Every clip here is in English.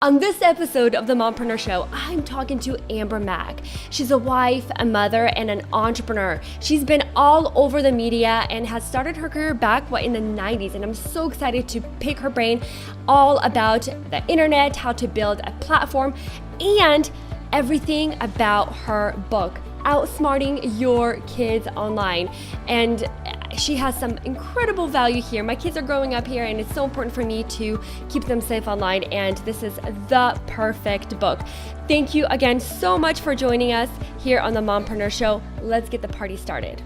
On this episode of the Mompreneur Show, I'm talking to Amber Mack. She's a wife, a mother, and an entrepreneur. She's been all over the media and has started her career back in the 90s. And I'm so excited to pick her brain all about the internet, how to build a platform, and everything about her book, Outsmarting Your Kids Online. And she has some incredible value here. My kids are growing up here, and it's so important for me to keep them safe online, and this is the perfect book. Thank you again so much for joining us here on the Mompreneur Show. Let's get the party started.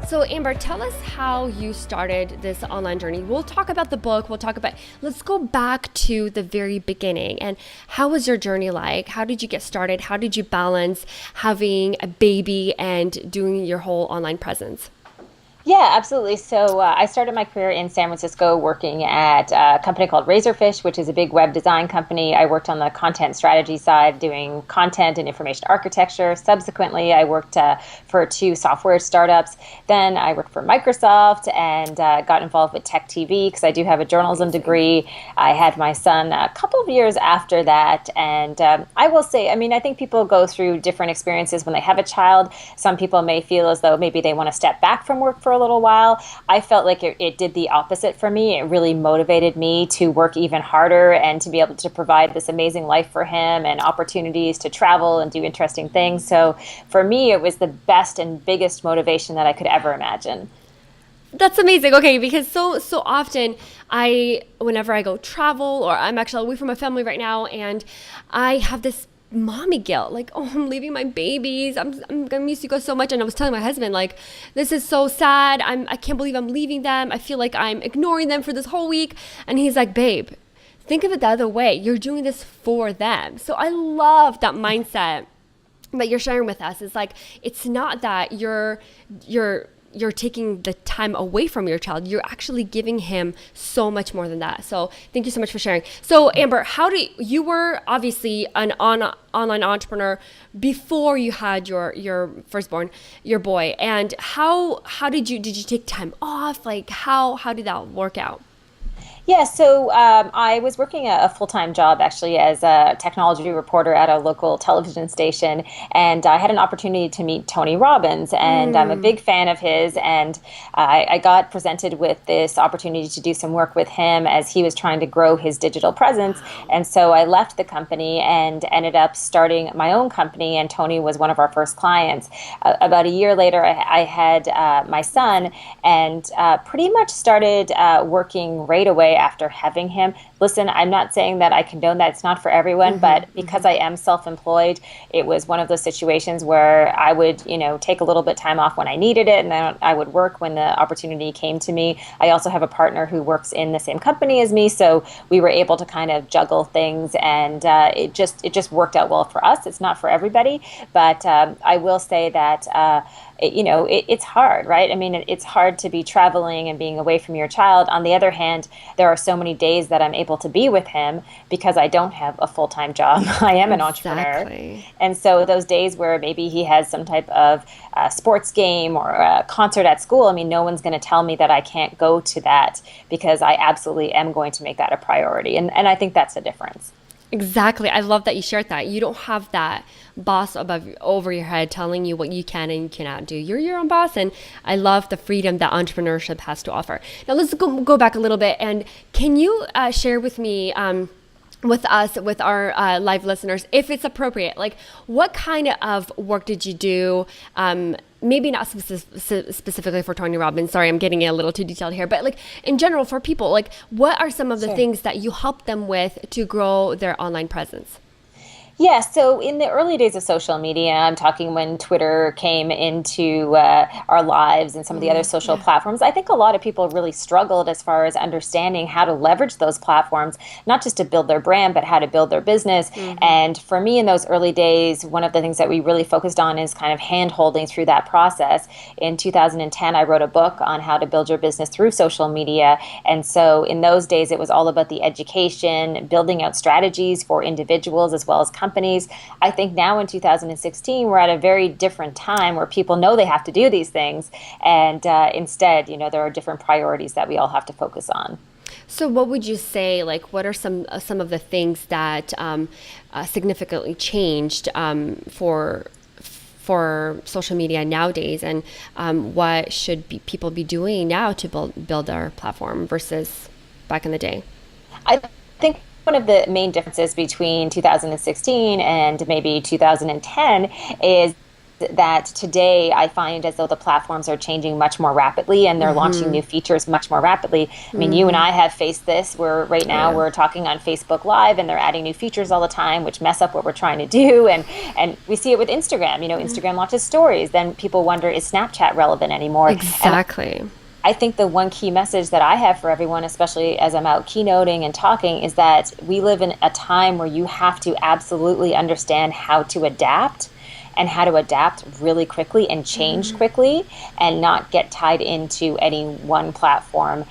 So Amber, tell us how you started this online journey. We'll talk about the book. Let's go back to the very beginning. And how was your journey like? How did you get started? How did you balance having a baby and doing your whole online presence? Yeah, absolutely. So I started my career in San Francisco working at a company called Razorfish, which is a big web design company. I worked on the content strategy side, doing content and information architecture. Subsequently, I worked for two software startups. Then I worked for Microsoft and got involved with tech TV because I do have a journalism degree. I had my son a couple of years after that. And I will say, I think people go through different experiences when they have a child. Some people may feel as though maybe they want to step back from work for a little while. I felt like it did the opposite for me. It really motivated me to work even harder and to be able to provide this amazing life for him and opportunities to travel and do interesting things. So for me, it was the best and biggest motivation that I could ever imagine. That's amazing. Okay, because so often whenever I go travel, or I'm actually away from my family right now, and I have this mommy guilt, like, oh, I'm leaving my babies. I'm gonna miss you guys so much. And I was telling my husband, like, this is so sad. I can't believe I'm leaving them. I feel like I'm ignoring them for this whole week. And he's like, babe, think of it the other way. You're doing this for them. So I love that mindset that you're sharing with us. It's like, it's not that you're taking the time away from your child. You're actually giving him so much more than that. So thank you so much for sharing. So Amber, you were obviously an online entrepreneur before you had your firstborn, your boy. And how did you take time off? Like how did that work out? Yeah, so I was working a full-time job actually as a technology reporter at a local television station, and I had an opportunity to meet Tony Robbins, and I'm a big fan of his, and I got presented with this opportunity to do some work with him as he was trying to grow his digital presence, and so I left the company and ended up starting my own company, and Tony was one of our first clients. About a year later, I had my son, and pretty much started working right away after having him. Listen, I'm not saying that I condone that. It's not for everyone, but because I am self-employed, it was one of those situations where I would, take a little bit time off when I needed it, and then I would work when the opportunity came to me. I also have a partner who works in the same company as me, so we were able to kind of juggle things, and it just worked out well for us. It's not for everybody, but I will say that it's hard, right? It's hard to be traveling and being away from your child. On the other hand, there are so many days that I'm able to be with him because I don't have a full-time job. I am an entrepreneur. And so those days where maybe he has some type of sports game or a concert at school, no one's going to tell me that I can't go to that because I absolutely am going to make that a priority. And I think that's the difference. Exactly. I love that you shared that. You don't have that boss over your head telling you what you can and you cannot do. You're your own boss, and I love the freedom that entrepreneurship has to offer. Now let's go back a little bit, and can you share with me, with our live listeners, if it's appropriate, like what kind of work did you do? Maybe not specifically for Tony Robbins. Sorry, I'm getting a little too detailed here. But like in general for people, like what are some of the things that you help them with to grow their online presence? Yeah, so in the early days of social media, I'm talking when Twitter came into our lives and some of the other social platforms, I think a lot of people really struggled as far as understanding how to leverage those platforms, not just to build their brand, but how to build their business. And for me in those early days, one of the things that we really focused on is kind of hand-holding through that process. In 2010, I wrote a book on how to build your business through social media. And so in those days, it was all about the education, building out strategies for individuals as well as companies companies. I think now in 2016, we're at a very different time where people know they have to do these things. And instead, there are different priorities that we all have to focus on. So what would you say, like, what are some of the things that significantly changed for social media nowadays, and what should people be doing now to build their platform versus back in the day? I think one of the main differences between 2016 and maybe 2010 is that today I find as though the platforms are changing much more rapidly and they're launching new features much more rapidly. I mean, you and I have faced this where right now we're talking on Facebook Live and they're adding new features all the time, which mess up what we're trying to do. And we see it with Instagram. Instagram launches stories. Then people wonder, is Snapchat relevant anymore? Exactly. And I think the one key message that I have for everyone, especially as I'm out keynoting and talking, is that we live in a time where you have to absolutely understand how to adapt and how to adapt really quickly and change quickly and not get tied into any one platform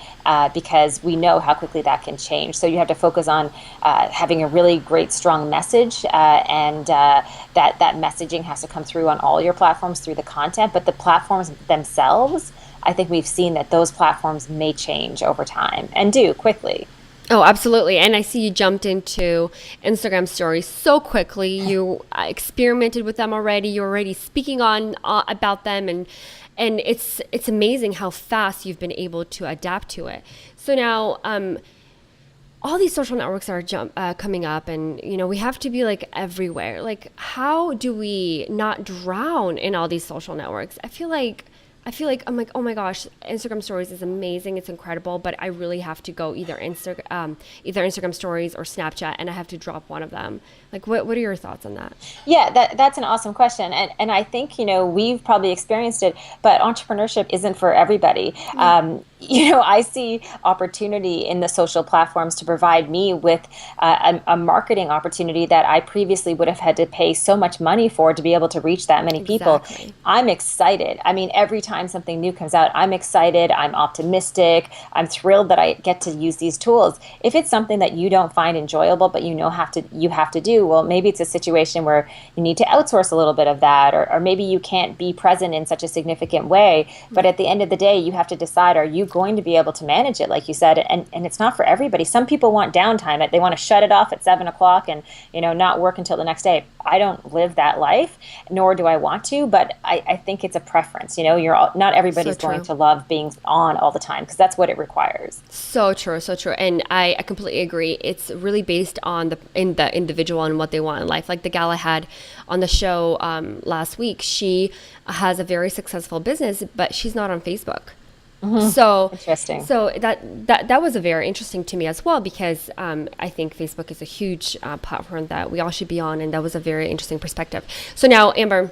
because we know how quickly that can change. So you have to focus on having a really great, strong message and that messaging has to come through on all your platforms through the content. But the platforms themselves, I think we've seen that those platforms may change over time and do quickly. Oh, absolutely. And I see you jumped into Instagram stories so quickly. You experimented with them already. You're already speaking on about them, and it's amazing how fast you've been able to adapt to it. So now, all these social networks are coming up, and we have to be like everywhere. Like, how do we not drown in all these social networks? I feel like I'm like, oh my gosh, Instagram stories is amazing. It's incredible. But I really have to go either Instagram stories or Snapchat, and I have to drop one of them. Like, what are your thoughts on that? Yeah, that's an awesome question. And I think, we've probably experienced it, but entrepreneurship isn't for everybody. I see opportunity in the social platforms to provide me with a marketing opportunity that I previously would have had to pay so much money for to be able to reach that many people. Exactly. I'm excited. I mean, every time something new comes out, I'm excited. I'm optimistic. I'm thrilled that I get to use these tools. If it's something that you don't find enjoyable, but you have to do, well, maybe it's a situation where you need to outsource a little bit of that, or maybe you can't be present in such a significant way. But at the end of the day, you have to decide, are you going to be able to manage it, like you said? And it's not for everybody. Some people want downtime. They want to shut it off at 7 o'clock and, not work until the next day. I don't live that life, nor do I want to, but I think it's a preference. Not everybody's going to love being on all the time because that's what it requires. So true. And I completely agree. It's really based on the individual and what they want in life. Like the gal I had on the show last week, she has a very successful business, but she's not on Facebook. So interesting. So that was a very interesting to me as well, because I think Facebook is a huge platform that we all should be on, and that was a very interesting perspective. So now, Amber,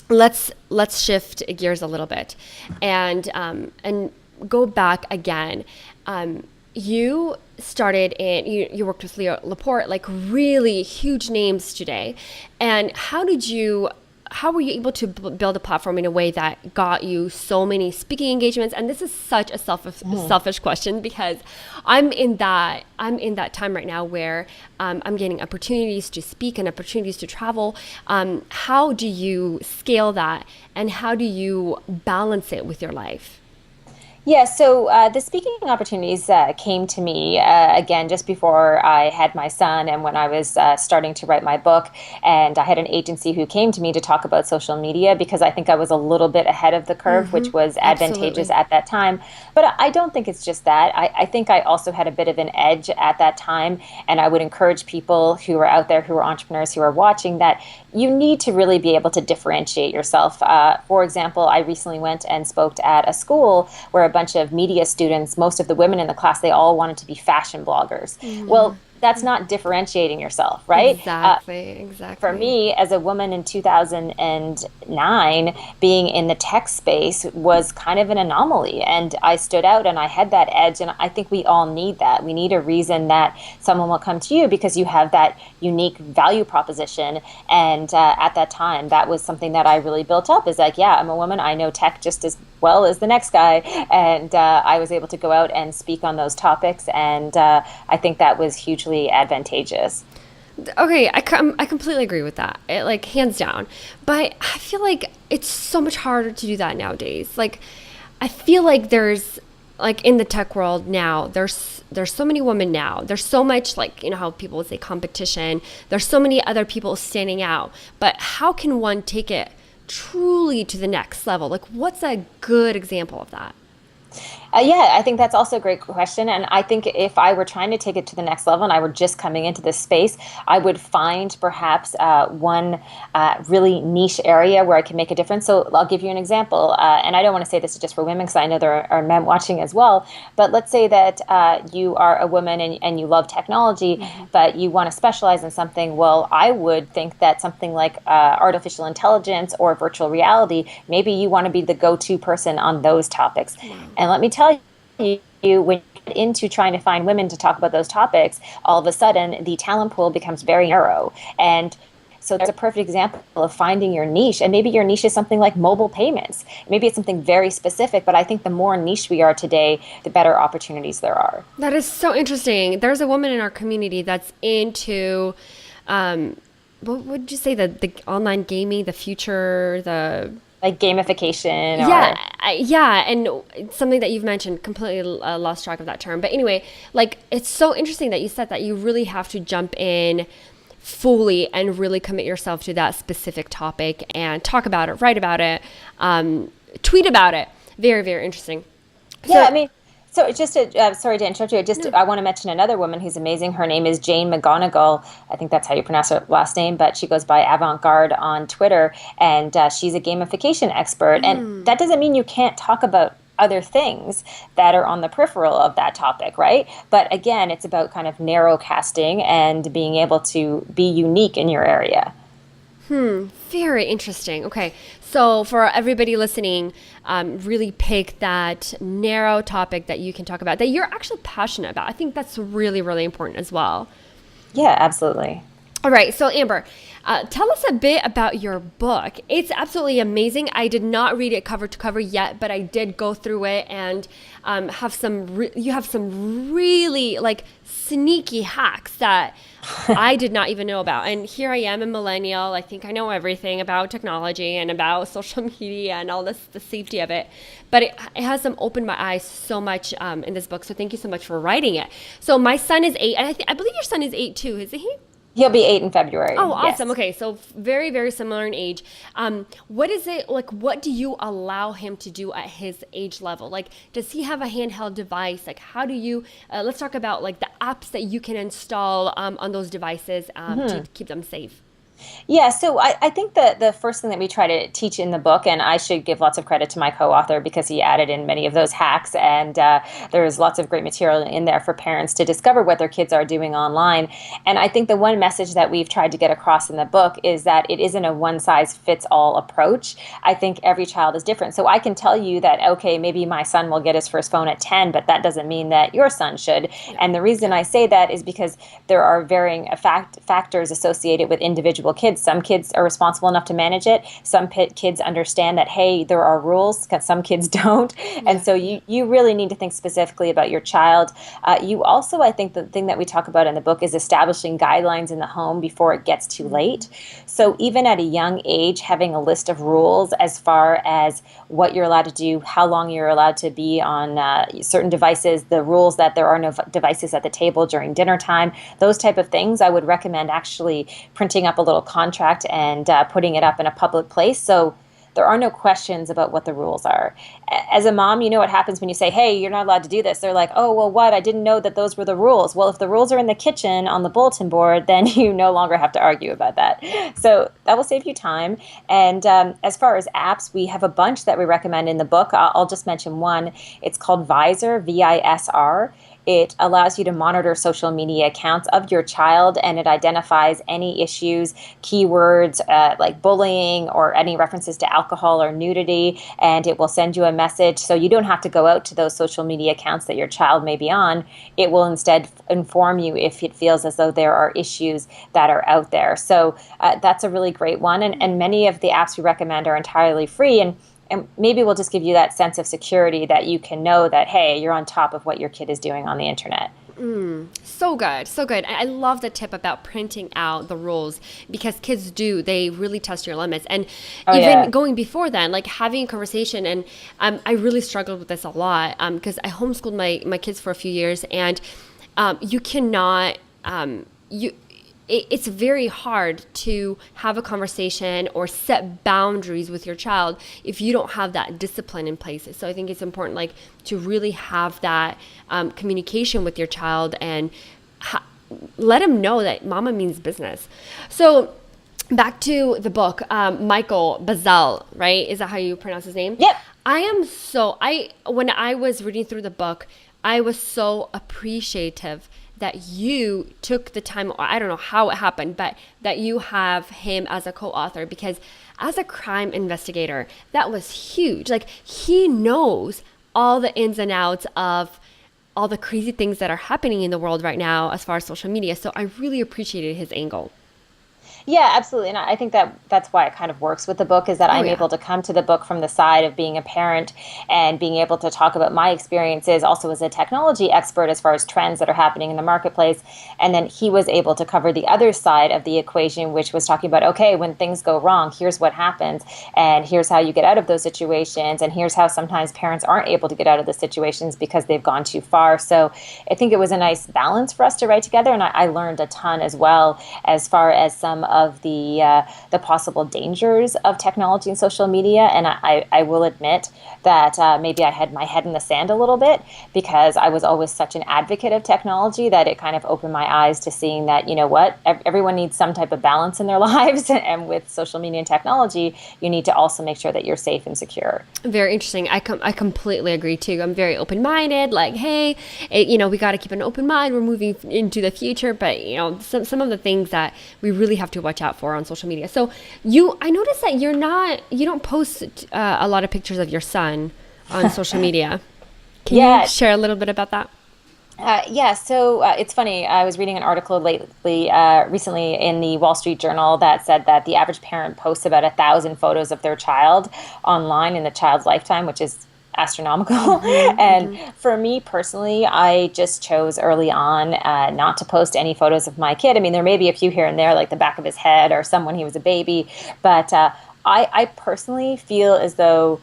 let's shift gears a little bit and go back again. You started you worked with Leo Laporte, like really huge names today. And how were you able to build a platform in a way that got you so many speaking engagements? And this is such a selfish question, because I'm in that time right now where I'm getting opportunities to speak and opportunities to travel. How do you scale that, and how do you balance it with your life? Yeah, so the speaking opportunities came to me, again, just before I had my son and when I was starting to write my book. And I had an agency who came to me to talk about social media because I think I was a little bit ahead of the curve, which was advantageous at that time. But I don't think it's just that. I think I also had a bit of an edge at that time. And I would encourage people who are out there, who are entrepreneurs, who are watching, that you need to really be able to differentiate yourself. For example, I recently went and spoke at a school where a bunch of media students, most of the women in the class, they all wanted to be fashion bloggers. Well, that's not differentiating yourself, right? Exactly. For me, as a woman in 2009, being in the tech space was kind of an anomaly. And I stood out and I had that edge. And I think we all need that. We need a reason that someone will come to you because you have that unique value proposition. And at that time, that was something that I really built up, is like, yeah, I'm a woman. I know tech just as well as the next guy. And I was able to go out and speak on those topics. And I think that was hugely advantageous. Okay, I completely agree with that. It, like, hands down. But I feel like it's so much harder to do that nowadays. Like, I feel like there's, like, in the tech world now, there's so many women now. There's so much, like, you know how people would say competition. There's so many other people standing out. But how can one take it truly to the next level? Like, what's a good example of that? Yeah, I think that's also a great question. And I think if I were trying to take it to the next level and I were just coming into this space, I would find perhaps one really niche area where I can make a difference. So I'll give you an example. And I don't want to say this is just for women because I know there are men watching as well. But let's say that you are a woman and you love technology, but you want to specialize in something. Well, I would think that something like artificial intelligence or virtual reality, maybe you want to be the go-to person on those topics. And let me tell you, when you get into trying to find women to talk about those topics, all of a sudden the talent pool becomes very narrow. And so that's a perfect example of finding your niche. And maybe your niche is something like mobile payments. Maybe it's something very specific, but I think the more niche we are today, the better opportunities there are. That is so interesting. There's a woman in our community that's into, what would you say, the online gaming, the future, the Like gamification yeah, or yeah, and something that you've mentioned, completely lost track of that term. But anyway, like, it's so interesting that you said that you really have to jump in fully and really commit yourself to that specific topic and talk about it, write about it, tweet about it. Very, very interesting. yeah, So, I mean, so just sorry to interrupt you. I want to mention another woman who's amazing. Her name is Jane McGonigal. I think that's how you pronounce her last name, but she goes by Avant Garde on Twitter, and she's a gamification expert. And that doesn't mean you can't talk about other things that are on the peripheral of that topic, right? But again, it's about kind of narrow casting and being able to be unique in your area. very interesting. Okay. So for everybody listening, really pick that narrow topic that you can talk about, that you're actually passionate about. I think that's really, really important as well. Yeah, absolutely. All right. So Amber, tell us a bit about your book. It's absolutely amazing. I did not read it cover to cover yet, but I did go through it and you have some really, like, sneaky hacks that I did not even know about. And here I am, a millennial. I think I know everything about technology and about social media and all this, the safety of it. But it has opened my eyes so much in this book. So thank you so much for writing it. So my son is 8, and I believe your son is 8 too, isn't he? He'll be 8 in February. Oh, awesome. Yes. Okay, so very, very similar in age. What is it like? What do you allow him to do at his age level? Like, does he have a handheld device? Like, how do you? Let's talk about, like, the apps that you can install on those devices to keep them safe. Yeah, so I think the first thing that we try to teach in the book, and I should give lots of credit to my co-author because he added in many of those hacks, and there's lots of great material in there for parents to discover what their kids are doing online. And I think the one message that we've tried to get across in the book is that it isn't a one-size-fits-all approach. I think every child is different. So I can tell you that, okay, maybe my son will get his first phone at 10, but that doesn't mean that your son should. And the reason I say that is because there are varying factors associated with individual kids. Some kids are responsible enough to manage it. Some kids understand that, hey, there are rules, because some kids don't. And so you really need to think specifically about your child. You also, I think the thing that we talk about in the book is establishing guidelines in the home before it gets too late. So even at a young age, having a list of rules as far as what you're allowed to do, how long you're allowed to be on certain devices, the rules that there are no devices at the table during dinner time, those type of things, I would recommend actually printing up a little contract and putting it up in a public place. So there are no questions about what the rules are. As a mom, you know what happens when you say, hey, you're not allowed to do this. They're like, oh, well, what? I didn't know that those were the rules. Well, if the rules are in the kitchen on the bulletin board, then you no longer have to argue about that. So that will save you time. And as far as apps, we have a bunch that we recommend in the book. I'll just mention one. It's called Visor, VISR. It allows you to monitor social media accounts of your child, and it identifies any issues, keywords like bullying or any references to alcohol or nudity, and it will send you a message. So you don't have to go out to those social media accounts that your child may be on. It will instead inform you if it feels as though there are issues that are out there. So that's a really great one. And many of the apps we recommend are entirely free. And maybe we'll just give you that sense of security that you can know that, hey, you're on top of what your kid is doing on the internet. So good. So good. I love the tip about printing out the rules because kids they really test your limits. And even going before then, like having a conversation. And I really struggled with this a lot because I homeschooled my kids for a few years, and you cannot, it's very hard to have a conversation or set boundaries with your child if you don't have that discipline in place. So I think it's important, like, to really have that communication with your child and let them know that mama means business. So back to the book, Michael Bazzell, right? Is that how you pronounce his name? Yep. When I was reading through the book, I was so appreciative that you took the time, I don't know how it happened, but that you have him as a co-author, because as a crime investigator, that was huge. Like, he knows all the ins and outs of all the crazy things that are happening in the world right now as far as social media. So I really appreciated his angle. Yeah, absolutely. And I think that's why it kind of works with the book, is that I'm able to come to the book from the side of being a parent and being able to talk about my experiences also as a technology expert as far as trends that are happening in the marketplace. And then he was able to cover the other side of the equation, which was talking about, okay, when things go wrong, here's what happens, and here's how you get out of those situations, and here's how sometimes parents aren't able to get out of the situations because they've gone too far. So I think it was a nice balance for us to write together, and I learned a ton as well as far as some of the possible dangers of technology and social media. And I will admit that maybe I had my head in the sand a little bit, because I was always such an advocate of technology that it kind of opened my eyes to seeing that, you know what, everyone needs some type of balance in their lives. And with social media and technology, you need to also make sure that you're safe and secure. Very interesting. I completely agree too. I'm very open-minded, like, hey, we got to keep an open mind. We're moving into the future, but some of the things that we really have to watch out for on social media. So I noticed that you don't post a lot of pictures of your son on social media. Can you share a little bit about that? So it's funny. I was reading an article recently in the Wall Street Journal that said that the average parent posts about 1,000 photos of their child online in the child's lifetime, which is astronomical. And for me personally, I just chose early on not to post any photos of my kid. I mean, there may be a few here and there, like the back of his head or some when he was a baby, but I personally feel as though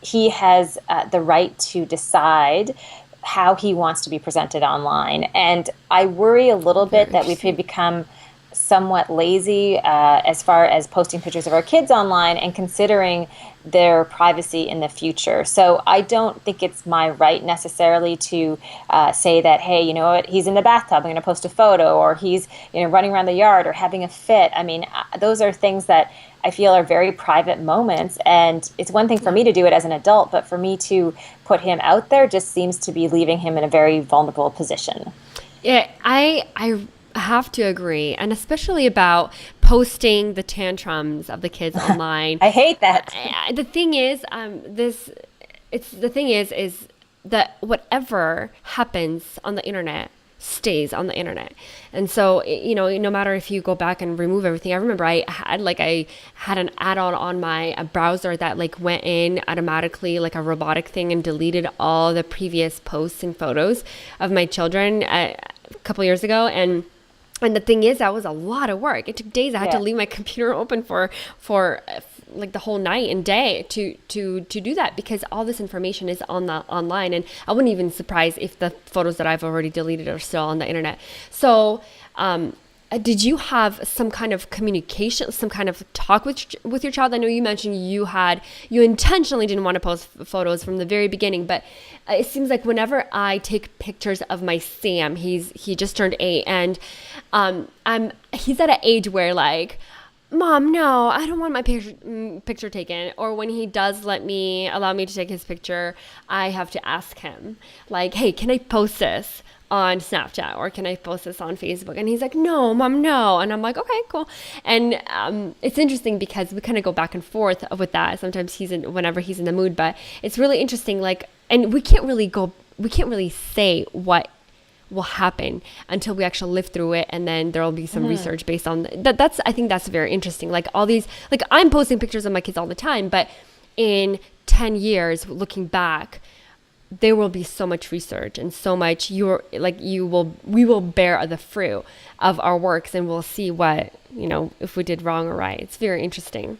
he has the right to decide how he wants to be presented online. And I worry a little bit that we've become somewhat lazy as far as posting pictures of our kids online and considering their privacy in the future. So I don't think it's my right necessarily to say that, hey, you know what, he's in the bathtub, I'm going to post a photo, or he's running around the yard or having a fit. I mean, those are things that I feel are very private moments, and it's one thing for me to do it as an adult, but for me to put him out there just seems to be leaving him in a very vulnerable position. Yeah, I have to agree, and especially about posting the tantrums of the kids online. I hate that. The thing is, is that whatever happens on the internet stays on the internet. And so, no matter if you go back and remove everything, I remember I had an add-on on my browser that went in automatically, like a robotic thing, and deleted all the previous posts and photos of my children a couple years ago. And the thing is, that was a lot of work. It took days. I had to leave my computer open for like the whole night and day to do that, because all this information is online, and I wouldn't even surprised if the photos that I've already deleted are still on the internet. So did you have some kind of communication, some kind of talk with your child? I know you mentioned you intentionally didn't want to post photos from the very beginning, but it seems like whenever I take pictures of my Sam, he just turned 8, and he's at an age where like, Mom, no, I don't want my picture taken. Or when he does allow me to take his picture, I have to ask him, like, hey, can I post this on Snapchat, or can I post this on Facebook? And he's like, no, Mom, no. And I'm like, okay, cool. And it's interesting because we kind of go back and forth with that. Sometimes whenever he's in the mood, but it's really interesting. And we can't really say what will happen until we actually live through it, and then there'll be some research based on that. I think that's very interesting. Like all these, like I'm posting pictures of my kids all the time, but in 10 years looking back, there will be so much research and so much we will bear the fruit of our works, and we'll see what, if we did wrong or right. It's very interesting.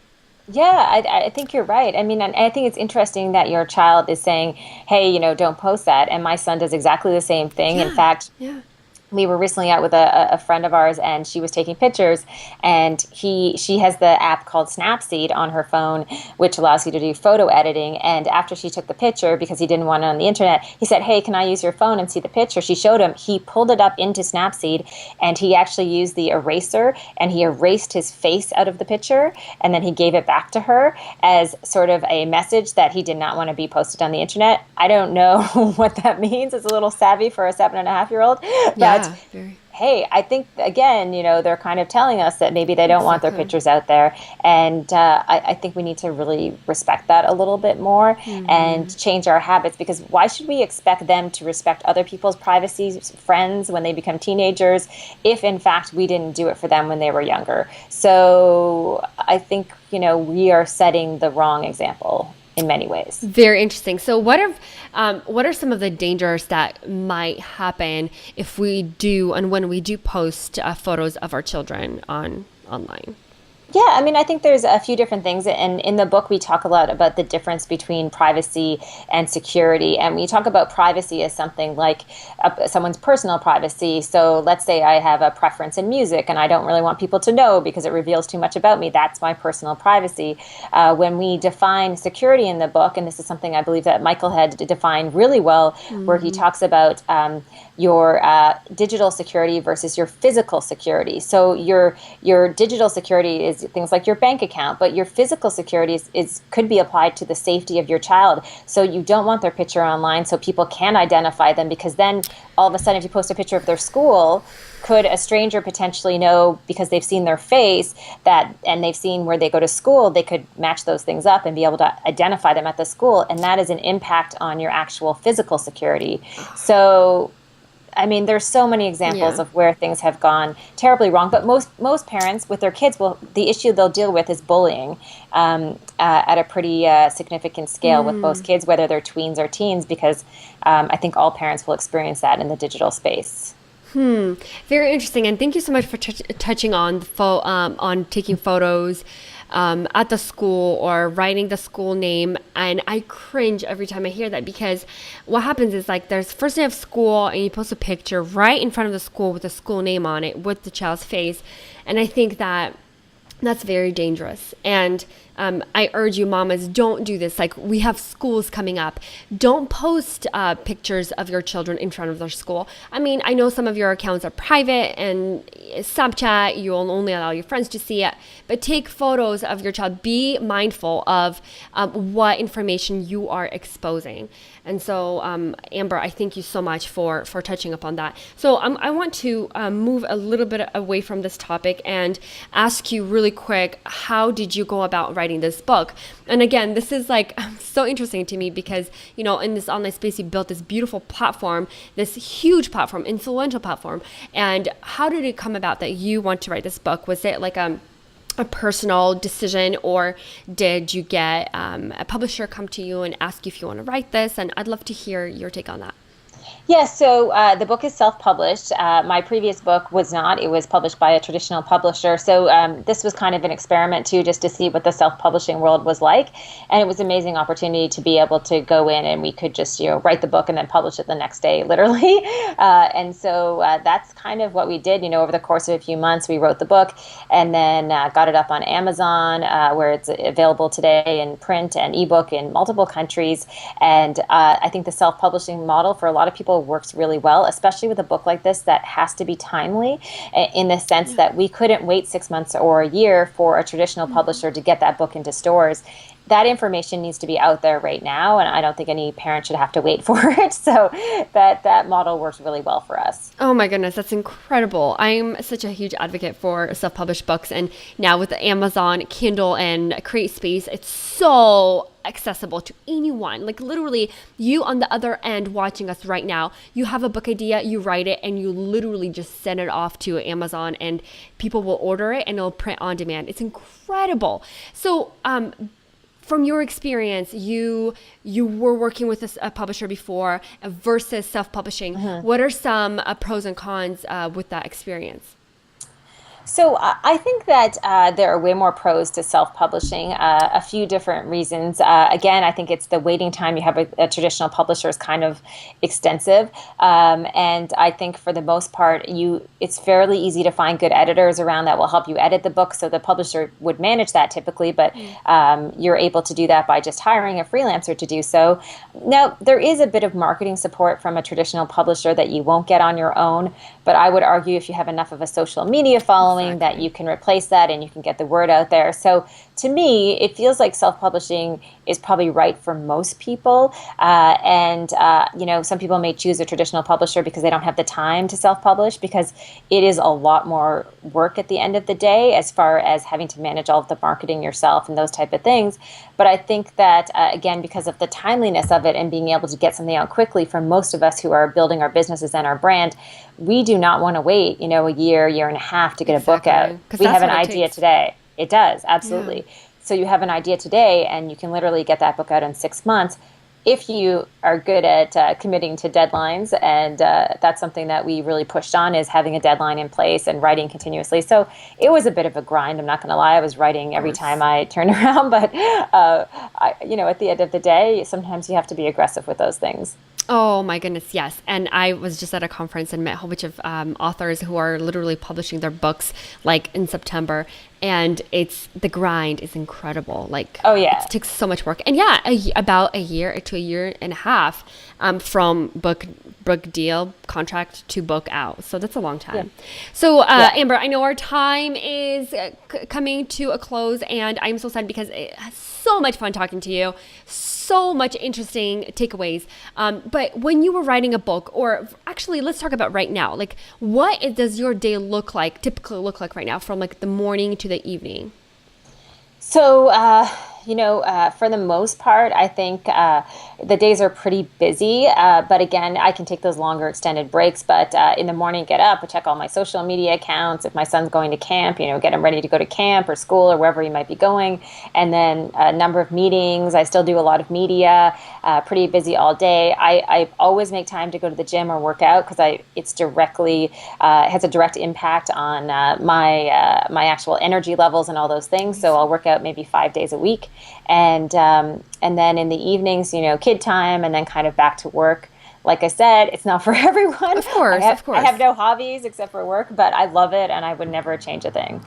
Yeah, I think you're right. I mean, and I think it's interesting that your child is saying, hey, don't post that. And my son does exactly the same thing. In Yeah. fact, Yeah. we were recently out with a friend of ours, and she was taking pictures, and she has the app called Snapseed on her phone, which allows you to do photo editing. And after she took the picture, because he didn't want it on the internet, he said, hey, can I use your phone and see the picture? She showed him. He pulled it up into Snapseed, and he actually used the eraser, and he erased his face out of the picture, and then he gave it back to her as sort of a message that he did not want to be posted on the internet. I don't know what that means. It's a little savvy for a 7.5-year-old, but Yeah. Very. hey, I think, again, they're kind of telling us that maybe they don't want their Exactly. pictures out there. And I think we need to really respect that a little bit more and change our habits, because why should we expect them to respect other people's privacy, friends, when they become teenagers, if in fact we didn't do it for them when they were younger? So I think, we are setting the wrong example in many ways. Very interesting. So what are some of the dangers that might happen if we do and when we do post photos of our children online? Yeah, I mean, I think there's a few different things. And in the book, we talk a lot about the difference between privacy and security. And we talk about privacy as something like someone's personal privacy. So let's say I have a preference in music and I don't really want people to know because it reveals too much about me. That's my personal privacy. When we define security in the book, and this is something I believe that Michael had defined really well, where he talks about your digital security versus your physical security. So your digital security is things like your bank account, but your physical security could be applied to the safety of your child. So you don't want their picture online so people can identify them, because then all of a sudden if you post a picture of their school, could a stranger potentially know, because they've seen their face and they've seen where they go to school, they could match those things up and be able to identify them at the school, and that is an impact on your actual physical security. So I mean, there's so many examples of where things have gone terribly wrong. But most parents with their kids, the issue they'll deal with is bullying at a pretty significant scale with most kids, whether they're tweens or teens, because I think all parents will experience that in the digital space. Very interesting, and thank you so much for touching on on taking photos at the school or writing the school name. And I cringe every time I hear that, because what happens is, like, there's first day of school and you post a picture right in front of the school with the school name on it with the child's face, and I think that that's very dangerous. And I urge you, mamas, don't do this. Like, we have schools coming up. Don't post pictures of your children in front of their school. I mean, I know some of your accounts are private, and Snapchat, you'll only allow your friends to see it. But take photos of your child. Be mindful of what information you are exposing. And so, Amber, I thank you so much for touching upon that. So I want to move a little bit away from this topic and ask you really quick, how did you go about writing this book? And again, this is like so interesting to me, because, in this online space, you built this beautiful platform, this huge platform, influential platform. And how did it come about that you want to write this book? Was it like a personal decision, or did you get a publisher come to you and ask you if you want to write this? And I'd love to hear your take on that. Yeah, so the book is self-published. My previous book was not. It was published by a traditional publisher. So this was kind of an experiment too, just to see what the self-publishing world was like. And it was an amazing opportunity to be able to go in, and we could just, write the book and then publish it the next day, literally. And so that's kind of what we did. Over the course of a few months, we wrote the book and then got it up on Amazon, where it's available today in print and ebook in multiple countries. And I think the self-publishing model for a lot of people works really well, especially with a book like this that has to be timely, in the sense that we couldn't wait 6 months or a year for a traditional publisher to get that book into stores. That information needs to be out there right now, and I don't think any parent should have to wait for it. So that model works really well for us. Oh my goodness, that's incredible. I'm such a huge advocate for self-published books, and now with Amazon, Kindle, and CreateSpace, it's so accessible to anyone. Like, literally, you on the other end watching us right now, you have a book idea, you write it, and you literally just send it off to Amazon, and people will order it and it'll print on demand. It's incredible. So from your experience, you were working with a publisher before versus self-publishing. What are some pros and cons with that experience? So I think that there are way more pros to self-publishing. A few different reasons. Again, I think it's the waiting time you have a traditional publisher is kind of extensive, and I think for the most part, it's fairly easy to find good editors around that will help you edit the book. So the publisher would manage that typically, but you're able to do that by just hiring a freelancer to do so. Now, there is a bit of marketing support from a traditional publisher that you won't get on your own, but I would argue if you have enough of a social media following that you can replace that and you can get the word out there. So to me, it feels like self-publishing is probably right for most people. Some people may choose a traditional publisher because they don't have the time to self-publish, because it is a lot more work at the end of the day as far as having to manage all of the marketing yourself and those type of things. But I think that, again, because of the timeliness of it and being able to get something out quickly, for most of us who are building our businesses and our brand, we do not want to wait, a year and a half to get a book out. We have an idea today. It does, absolutely. Yeah. So you have an idea today, and you can literally get that book out in 6 months if you are good at committing to deadlines. And that's something that we really pushed on, is having a deadline in place and writing continuously. So it was a bit of a grind. I'm not going to lie. I was writing every time I turned around. But, at the end of the day, sometimes you have to be aggressive with those things. Oh my goodness, yes. And I was just at a conference and met a whole bunch of authors who are literally publishing their books like in September. And the grind is incredible. Like, oh yeah, it takes so much work. And yeah, about a year to a year and a half from book deal contract to book out. So that's a long time. Yeah. So Amber, I know our time is coming to a close, and I'm so sad because it has so much fun talking to you. So much interesting takeaways. But when you were writing a book, or actually let's talk about right now, like what does your day typically look like right now, from like the morning to the evening? So, for the most part, I think the days are pretty busy. But again, I can take those longer extended breaks. But in the morning, get up, I check all my social media accounts. If my son's going to camp, get him ready to go to camp or school or wherever he might be going. And then a number of meetings. I still do a lot of media, pretty busy all day. I always make time to go to the gym or work out, because it's directly has a direct impact on my actual energy levels and all those things. So I'll work out maybe 5 days a week. And then in the evenings, kid time, and then kind of back to work. Like I said, it's not for everyone. Of course. I have no hobbies except for work, but I love it, and I would never change a thing.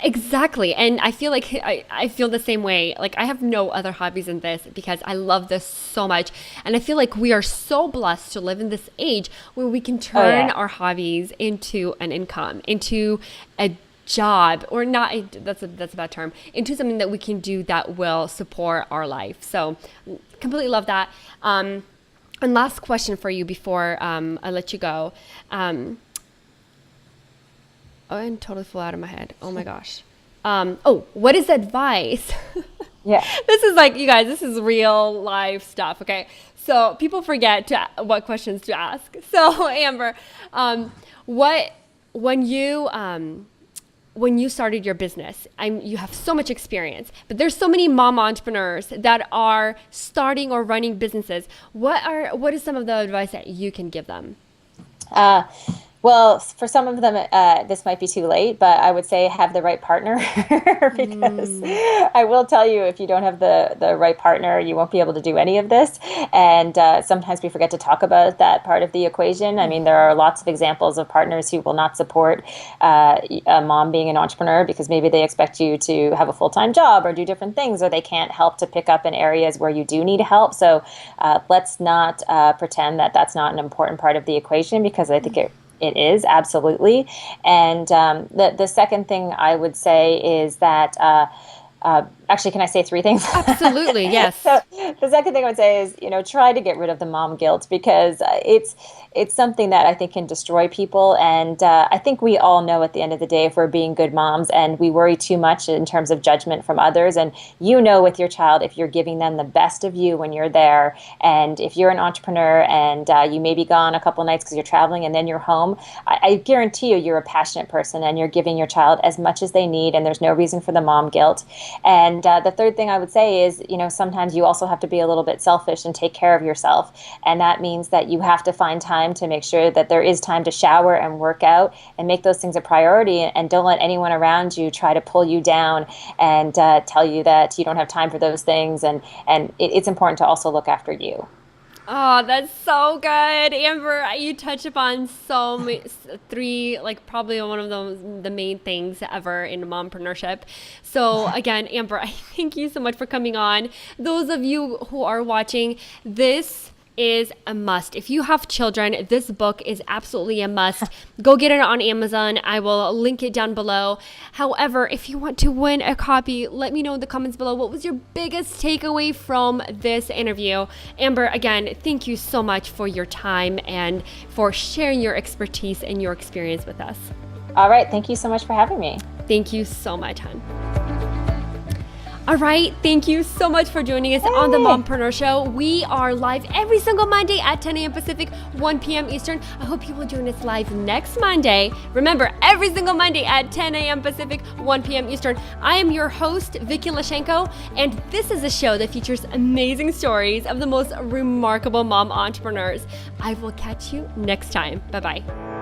Exactly. And I feel like I feel the same way. Like, I have no other hobbies than this, because I love this so much. And I feel like we are so blessed to live in this age where we can turn our hobbies into an income, into a job, or not, that's a bad term, into something that we can do that will support our life. So completely love that. And last question for you before I let you go. Oh, and totally flew out of my head. Oh my gosh. What is advice? Yeah. This is like, you guys, this is real life stuff. Okay. So people forget what questions to ask. So Amber, when you started your business, you have so much experience, but there's so many mom entrepreneurs that are starting or running businesses. What is some of the advice that you can give them? Well, for some of them, this might be too late, but I would say have the right partner, because I will tell you, if you don't have the right partner, you won't be able to do any of this. And sometimes we forget to talk about that part of the equation. I mean, there are lots of examples of partners who will not support a mom being an entrepreneur, because maybe they expect you to have a full-time job or do different things, or they can't help to pick up in areas where you do need help. So let's not pretend that that's not an important part of the equation, because I think it is, absolutely. And the second thing I would say is that, actually, can I say three things? Absolutely, yes. So the second thing I would say is, try to get rid of the mom guilt, because it's something that I think can destroy people. And I think we all know at the end of the day, if we're being good moms and we worry too much in terms of judgment from others, and with your child, if you're giving them the best of you when you're there, and if you're an entrepreneur and you may be gone a couple nights because you're traveling and then you're home, I guarantee you're a passionate person and you're giving your child as much as they need, and there's no reason for the mom guilt. And And the third thing I would say is, sometimes you also have to be a little bit selfish and take care of yourself. And that means that you have to find time to make sure that there is time to shower and work out and make those things a priority, and don't let anyone around you try to pull you down and tell you that you don't have time for those things. And it's important to also look after you. Oh, that's so good. Amber, you touch upon so many, three, like probably one of the main things ever in mompreneurship. So again, Amber, I thank you so much for coming on. Those of you who are watching, this is a must. If you have children, this book is absolutely a must. Go get it on Amazon. I will link it down below. However, if you want to win a copy, let me know in the comments below. What was your biggest takeaway from this interview? Amber, again, thank you so much for your time and for sharing your expertise and your experience with us. All right. Thank you so much for having me. Thank you so much, hon. All right, thank you so much for joining us on the Mompreneur Show. We are live every single Monday at 10 a.m. Pacific, 1 p.m. Eastern. I hope you will join us live next Monday. Remember, every single Monday at 10 a.m. Pacific, 1 p.m. Eastern. I am your host, Vicky Lashenko, and this is a show that features amazing stories of the most remarkable mom entrepreneurs. I will catch you next time. Bye-bye.